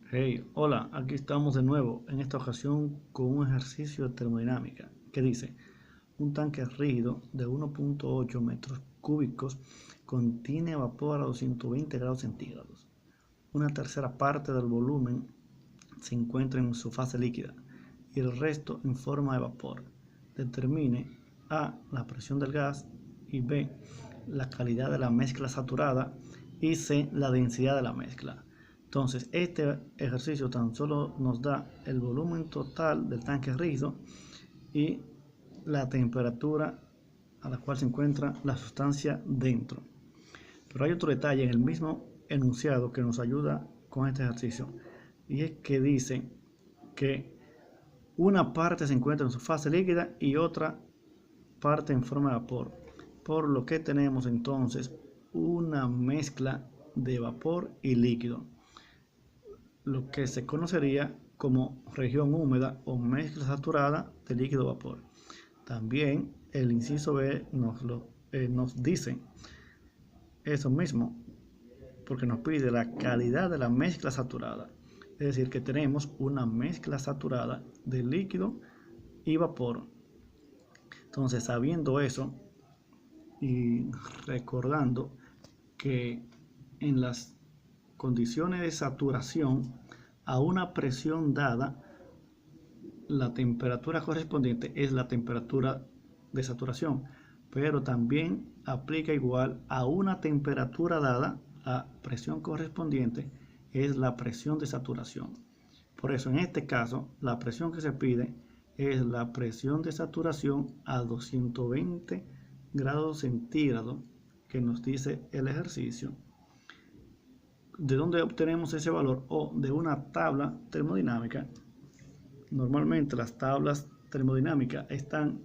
Hey, hola, aquí estamos de nuevo, en esta ocasión con un ejercicio de termodinámica que dice, un tanque rígido de 1.8 metros cúbicos contiene vapor a 220 grados centígrados. Una tercera parte del volumen se encuentra en su fase líquida y el resto en forma de vapor. Determine A, la presión del gas, y B, la calidad de la mezcla saturada, y C, la densidad de la mezcla. Entonces, este ejercicio tan solo nos da el volumen total del tanque rígido y la temperatura a la cual se encuentra la sustancia dentro. Pero hay otro detalle en el mismo enunciado que nos ayuda con este ejercicio, y es que dice que una parte se encuentra en su fase líquida y otra parte en forma de vapor, por lo que tenemos entonces una mezcla de vapor y líquido, lo que se conocería como región húmeda o mezcla saturada de líquido-vapor. También el inciso B nos dice eso mismo, porque nos pide la calidad de la mezcla saturada. Es decir, que tenemos una mezcla saturada de líquido y vapor. Entonces, sabiendo eso y recordando que en las condiciones de saturación, a una presión dada, la temperatura correspondiente es la temperatura de saturación, pero también aplica igual a una temperatura dada, la presión correspondiente es la presión de saturación. Por eso, en este caso, la presión que se pide es la presión de saturación a 220 grados centígrados que nos dice el ejercicio. ¿De dónde obtenemos ese valor? O de una tabla termodinámica. Normalmente las tablas termodinámicas están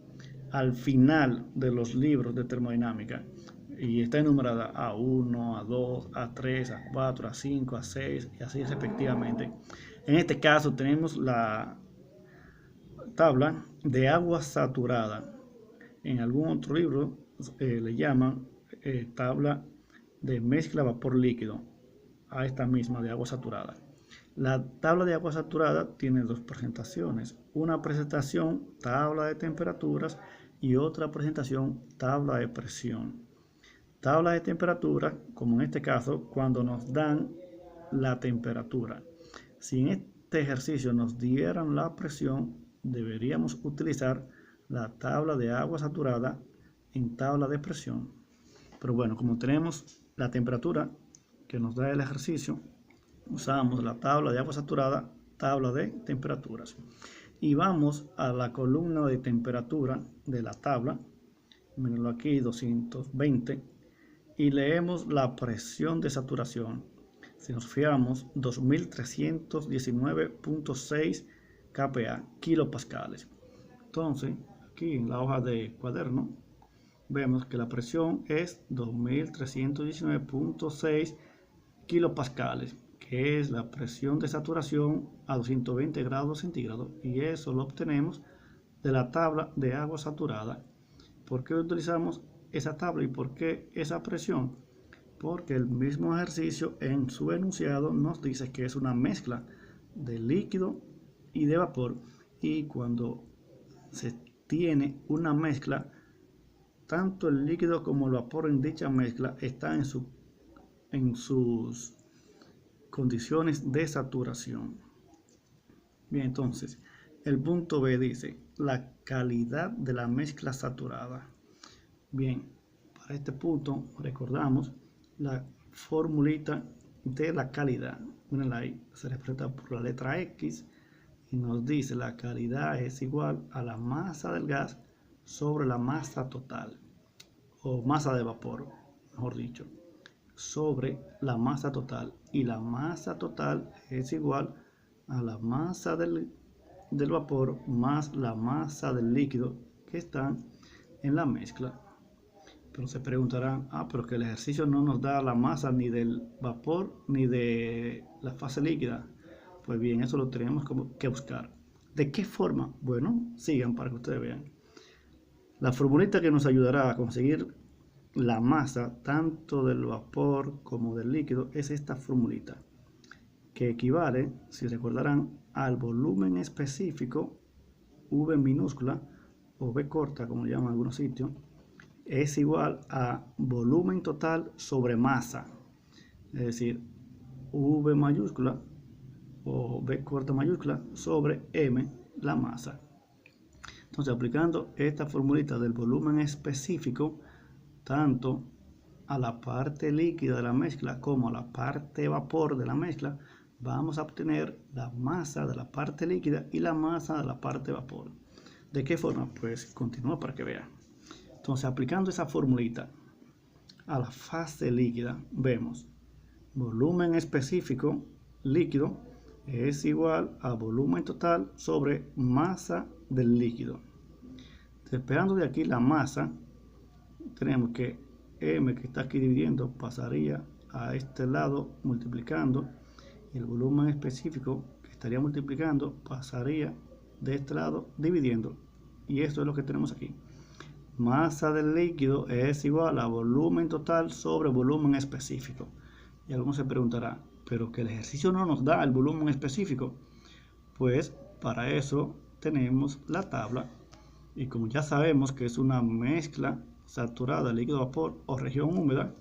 al final de los libros de termodinámica y está enumerada A1, A2, A3, A4, A5, A6 y así respectivamente. En este caso tenemos la tabla de agua saturada. En algún otro libro le llaman tabla de mezcla vapor líquido a esta misma de agua saturada. La tabla de agua saturada tiene dos presentaciones. Una presentación, tabla de temperaturas, y otra presentación, tabla de presión. Tabla de temperatura, como en este caso, cuando nos dan la temperatura. Si en este ejercicio nos dieran la presión, deberíamos utilizar la tabla de agua saturada en tabla de presión. Pero bueno, como tenemos la temperatura que nos da el ejercicio, usamos la tabla de agua saturada, tabla de temperaturas. Y vamos a la columna de temperatura de la tabla, mírenlo aquí, 220, y leemos la presión de saturación. Si nos fijamos, 2319.6 kPa, kilopascales. Entonces, aquí en la hoja de cuaderno, vemos que la presión es 2319.6 kilopascales, que es la presión de saturación a 220 grados centígrados, y eso lo obtenemos de la tabla de agua saturada. ¿Por qué utilizamos esa tabla y por qué esa presión? Porque el mismo ejercicio en su enunciado nos dice que es una mezcla de líquido y de vapor, y cuando se tiene una mezcla, tanto el líquido como el vapor en dicha mezcla están en sus condiciones de saturación. Bien, entonces, el punto B dice la calidad de la mezcla saturada. Bien, para este punto recordamos la formulita de la calidad. Miren ahí, se representa por la letra X y nos dice la calidad es igual a la masa del gas sobre la masa total, o masa de vapor, mejor dicho, sobre la masa total, y la masa total es igual a la masa del vapor más la masa del líquido que están en la mezcla. Pero se preguntarán, pero que el ejercicio no nos da la masa ni del vapor ni de la fase líquida. Pues bien, eso lo tenemos que buscar. ¿De qué forma? Bueno, sigan para que ustedes vean. La formulita que nos ayudará a conseguir la masa tanto del vapor como del líquido es esta formulita. que equivale, si recordarán, al volumen específico, V minúscula o V corta, como le llaman en algunos sitios, es igual a volumen total sobre masa. Es decir, V mayúscula o V corta mayúscula sobre M, la masa. Entonces, aplicando esta formulita del volumen específico, tanto a la parte líquida de la mezcla como a la parte vapor de la mezcla, vamos a obtener la masa de la parte líquida y la masa de la parte vapor. ¿De qué forma? Pues continúa para que vean. Entonces, aplicando esa formulita a la fase líquida, vemos volumen específico líquido es igual a volumen total sobre masa del líquido. Despegando de aquí la masa, tenemos que M, que está aquí dividiendo, pasaría a este lado multiplicando, y el volumen específico que estaría multiplicando pasaría de este lado dividiendo, y esto es lo que tenemos aquí. Masa del líquido es igual a volumen total sobre volumen específico. Y algunos se preguntarán, pero que el ejercicio no nos da el volumen específico. Pues para eso tenemos la tabla, y como ya sabemos que es una mezcla saturada, líquido-vapor o región húmeda,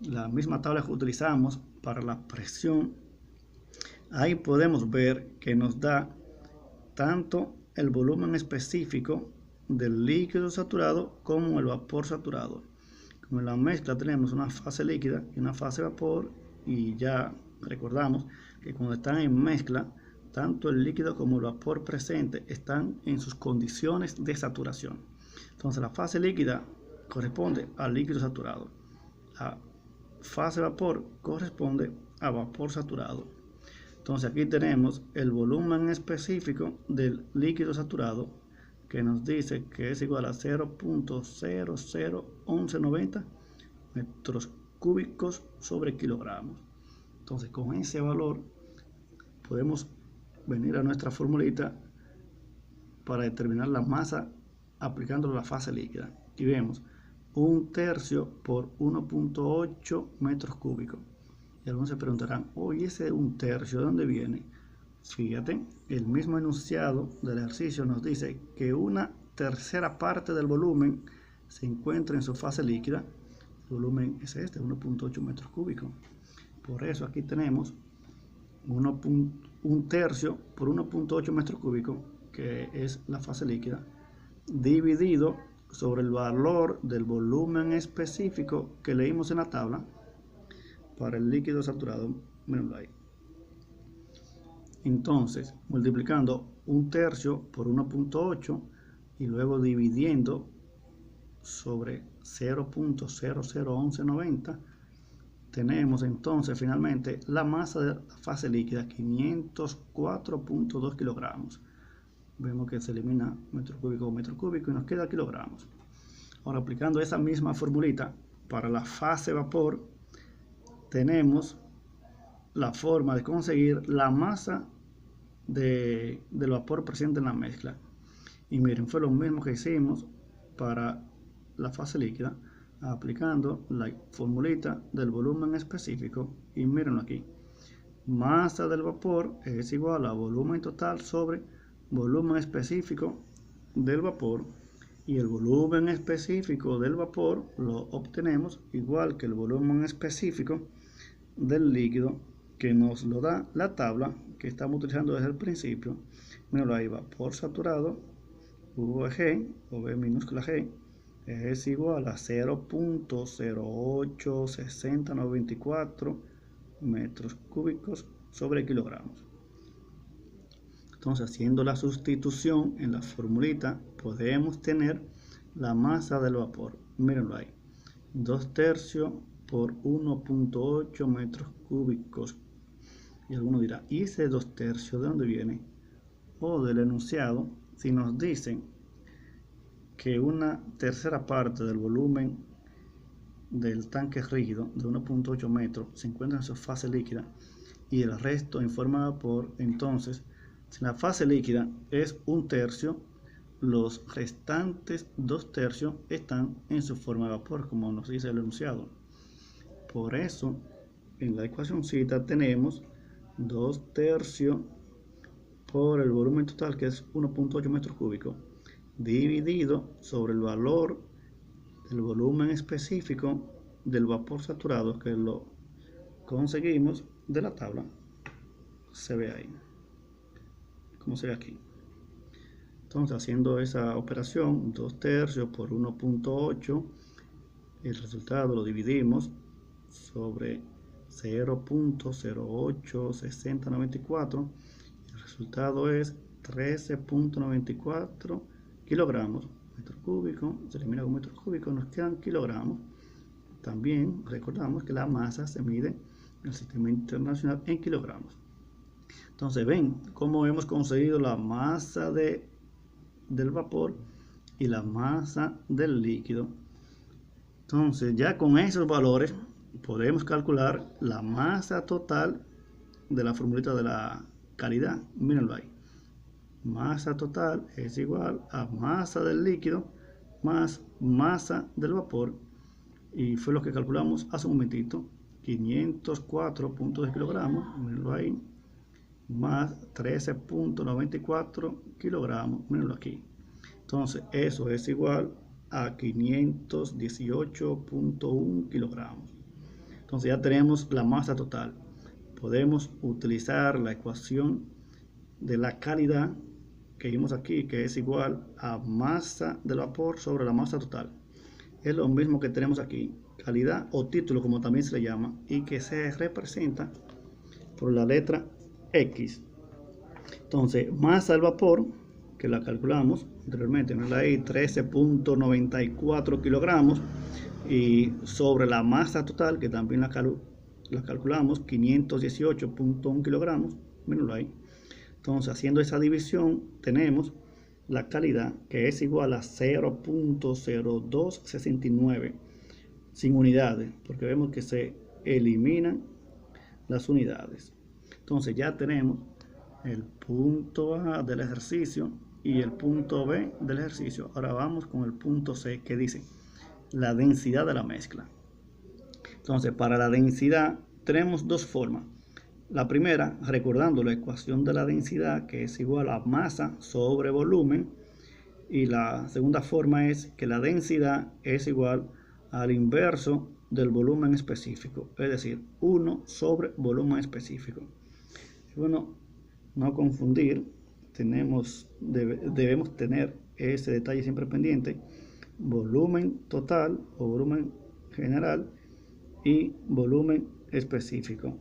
la misma tabla que utilizamos para la presión, ahí podemos ver que nos da tanto el volumen específico del líquido saturado como el vapor saturado. Como en la mezcla tenemos una fase líquida y una fase vapor, y ya recordamos que cuando están en mezcla, tanto el líquido como el vapor presente están en sus condiciones de saturación. Entonces la fase líquida corresponde al líquido saturado, la fase vapor corresponde a vapor saturado. Entonces aquí tenemos el volumen específico del líquido saturado, que nos dice que es igual a 0.001190 metros cúbicos sobre kilogramos. Entonces con ese valor podemos venir a nuestra formulita para determinar la masa aplicando la fase líquida, y vemos 1/3 por 1.8 metros cúbicos. Y algunos se preguntarán, oye, ese 1/3 ¿de dónde viene? Fíjate, el mismo enunciado del ejercicio nos dice que una tercera parte del volumen se encuentra en su fase líquida. El volumen es este, 1.8 metros cúbicos. Por eso aquí tenemos 1/3 por 1.8 metros cúbicos, que es la fase líquida, dividido sobre el valor del volumen específico que leímos en la tabla para el líquido saturado. Mírenlo ahí. Entonces, multiplicando 1/3 por 1.8 y luego dividiendo sobre 0.001190, tenemos entonces finalmente la masa de la fase líquida, 504.2 kilogramos. Vemos que se elimina metro cúbico por metro cúbico y nos queda kilogramos. Ahora, aplicando esa misma formulita para la fase vapor, tenemos la forma de conseguir la masa del vapor presente en la mezcla. Y miren, fue lo mismo que hicimos para la fase líquida, aplicando la formulita del volumen específico, y mírenlo aquí. Masa del vapor es igual a volumen total sobre volumen específico del vapor, y el volumen específico del vapor lo obtenemos igual que el volumen específico del líquido, que nos lo da la tabla que estamos utilizando desde el principio. Mírenlo ahí, vapor saturado, VG o V minúscula G, es igual a 0.086094 metros cúbicos sobre kilogramos. Entonces, haciendo la sustitución en la formulita, podemos tener la masa del vapor. Mírenlo ahí, 2/3 por 1.8 metros cúbicos. Y alguno dirá, ¿y ese 2/3 de dónde viene? O del enunciado, si nos dicen que una tercera parte del volumen del tanque rígido de 1.8 metros se encuentra en su fase líquida y el resto en forma de vapor, entonces si la fase líquida es 1/3, los restantes 2/3 están en su forma de vapor, como nos dice el enunciado. Por eso en la ecuacióncita tenemos 2/3 por el volumen total, que es 1.8 metros cúbicos, dividido sobre el valor del volumen específico del vapor saturado, que lo conseguimos de la tabla. Se ve ahí, como se ve aquí. Entonces, haciendo esa operación, 2/3 por 1.8, el resultado lo dividimos sobre 0.086094. El resultado es 13.94 kilogramos. Metros cúbicos, se elimina con metros cúbicos, nos quedan kilogramos. También recordamos que la masa se mide en el sistema internacional en kilogramos. Entonces ven cómo hemos conseguido la masa del vapor y la masa del líquido. Entonces ya con esos valores podemos calcular la masa total de la formulita de la calidad. Mírenlo ahí. Masa total es igual a masa del líquido más masa del vapor, y fue lo que calculamos hace un momentito. 504.2 kilogramos, mírenlo ahí, más 13.94 kilogramos, mírenlo aquí. Entonces eso es igual a 518.1 kilogramos. Entonces ya tenemos la masa total. Podemos utilizar la ecuación de la calidad que vimos aquí, que es igual a masa del vapor sobre la masa total. Es lo mismo que tenemos aquí, calidad o título, como también se le llama, y que se representa por la letra X. Entonces, masa del vapor, que la calculamos anteriormente, ¿no? Ahí 13.94 kilogramos, y sobre la masa total, que también la calculamos, 518.1 kilogramos, mírenlo ahí. Entonces, haciendo esa división, tenemos la calidad, que es igual a 0.0269 sin unidades, porque vemos que se eliminan las unidades. Entonces ya tenemos el punto A del ejercicio y el punto B del ejercicio. Ahora vamos con el punto C, que dice la densidad de la mezcla. Entonces, para la densidad tenemos dos formas. La primera, recordando la ecuación de la densidad, que es igual a masa sobre volumen, y la segunda forma es que la densidad es igual al inverso del volumen específico, es decir, 1 sobre volumen específico. Bueno, no confundir, debemos tener ese detalle siempre pendiente: volumen total o volumen general y volumen específico.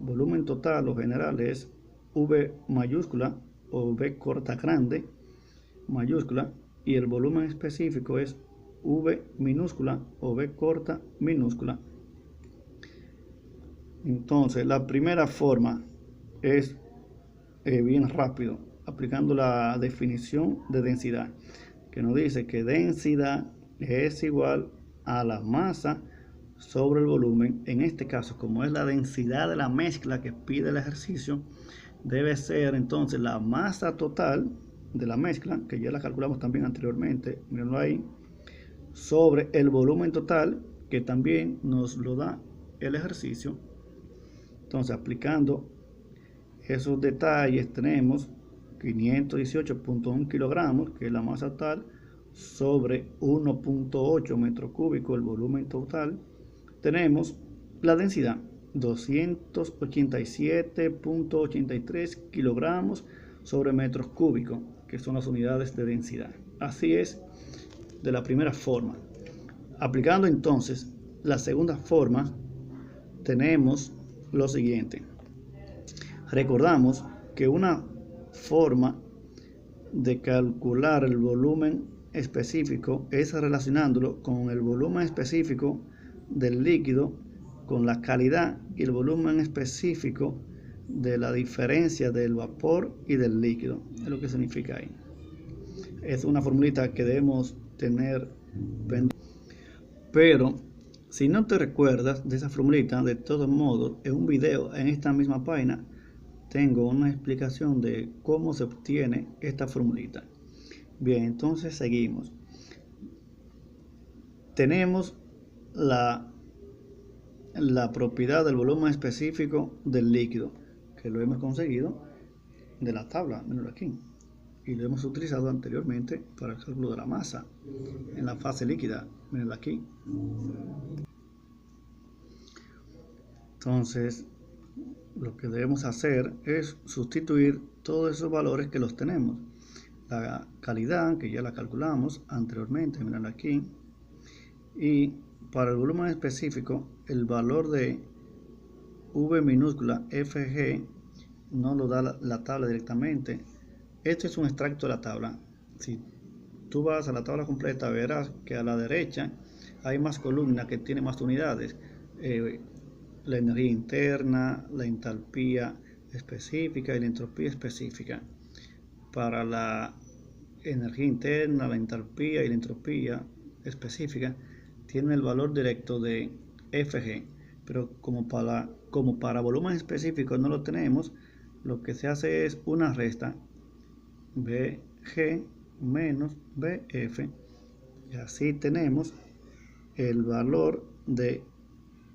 Volumen total o general es V mayúscula o V corta grande mayúscula, y el volumen específico es V minúscula o V corta minúscula. Entonces, la primera forma es bien rápido, aplicando la definición de densidad, que nos dice que densidad es igual a la masa sobre el volumen. En este caso, como es la densidad de la mezcla que pide el ejercicio, debe ser entonces la masa total de la mezcla, que ya la calculamos también anteriormente, mírenlo ahí, sobre el volumen total, que también nos lo da el ejercicio. Entonces, aplicando esos detalles, tenemos 518.1 kilogramos, que es la masa total, sobre 1.8 metros cúbicos, el volumen total. Tenemos la densidad, 287.83 kilogramos sobre metros cúbicos, que son las unidades de densidad. Así es de la primera forma. Aplicando entonces la segunda forma, tenemos lo siguiente. Recordamos que una forma de calcular el volumen específico es relacionándolo con el volumen específico del líquido con la calidad y el volumen específico de la diferencia del vapor y del líquido. Es lo que significa ahí. Es una formulita que debemos tener pendiente. Pero si no te recuerdas de esa formulita, de todos modos, en un video en esta misma página tengo una explicación de cómo se obtiene esta formulita. Bien, entonces seguimos. Tenemos la propiedad del volumen específico del líquido, que lo hemos conseguido de la tabla, mírenlo aquí, y lo hemos utilizado anteriormente para el cálculo de la masa en la fase líquida, mírenlo aquí. Entonces, lo que debemos hacer es sustituir todos esos valores que los tenemos. La calidad, que ya la calculamos anteriormente, miren aquí. Y para el volumen específico, el valor de V minúscula FG no lo da la tabla directamente. Esto es un extracto de la tabla. Si tú vas a la tabla completa, verás que a la derecha hay más columnas que tienen más unidades. La energía interna, la entalpía específica y la entropía específica. Para la energía interna, la entalpía y la entropía específica tiene el valor directo de Fg, pero como para volumen específico no lo tenemos, lo que se hace es una resta, Bg menos Bf, y así tenemos el valor de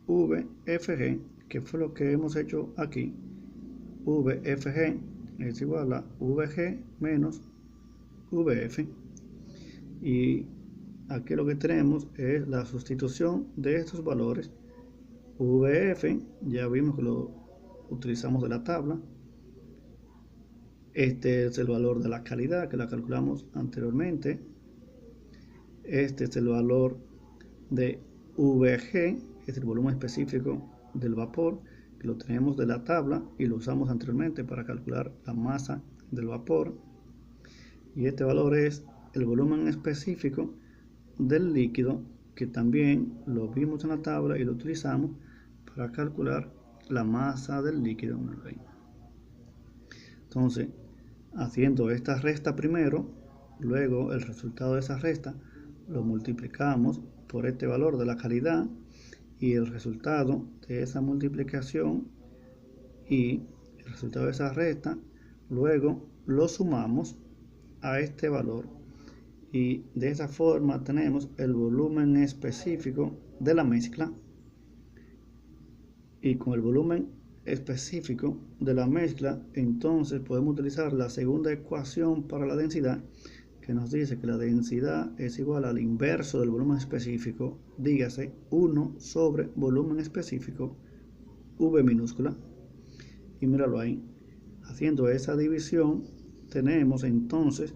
VFG, que fue lo que hemos hecho aquí. VFG es igual a VG menos VF, y aquí lo que tenemos es la sustitución de estos valores. VF ya vimos que lo utilizamos de la tabla. Este es el valor de la calidad que la calculamos anteriormente. Este es el valor de VG, es el volumen específico del vapor, que lo tenemos de la tabla y lo usamos anteriormente para calcular la masa del vapor. Y este valor es el volumen específico del líquido, que también lo vimos en la tabla y lo utilizamos para calcular la masa del líquido. Entonces, haciendo esta resta primero, luego el resultado de esa resta lo multiplicamos por este valor de la calidad, y el resultado de esa multiplicación y el resultado de esa resta luego lo sumamos a este valor, y de esa forma tenemos el volumen específico de la mezcla. Y con el volumen específico de la mezcla, entonces podemos utilizar la segunda ecuación para la densidad, que nos dice que la densidad es igual al inverso del volumen específico, dígase 1 sobre volumen específico, V minúscula. Y míralo ahí, haciendo esa división tenemos entonces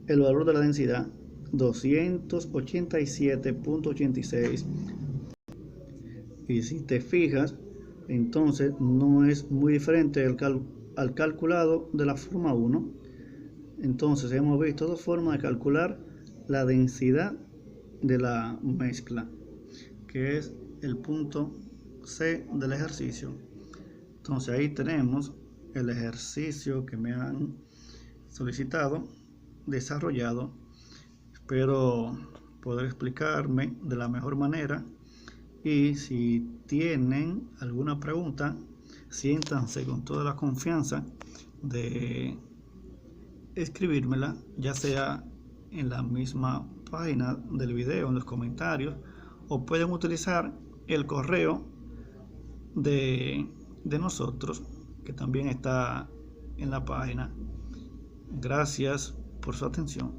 el valor de la densidad 287.86, y si te fijas, entonces no es muy diferente al calculado de la forma 1. Entonces hemos visto dos formas de calcular la densidad de la mezcla, que es el punto C del ejercicio. Entonces ahí tenemos el ejercicio que me han solicitado, desarrollado. Espero poder explicarme de la mejor manera, y si tienen alguna pregunta, siéntanse con toda la confianza de escribírmela, ya sea en la misma página del video, en los comentarios, o pueden utilizar el correo de nosotros, que también está en la página. Gracias por su atención.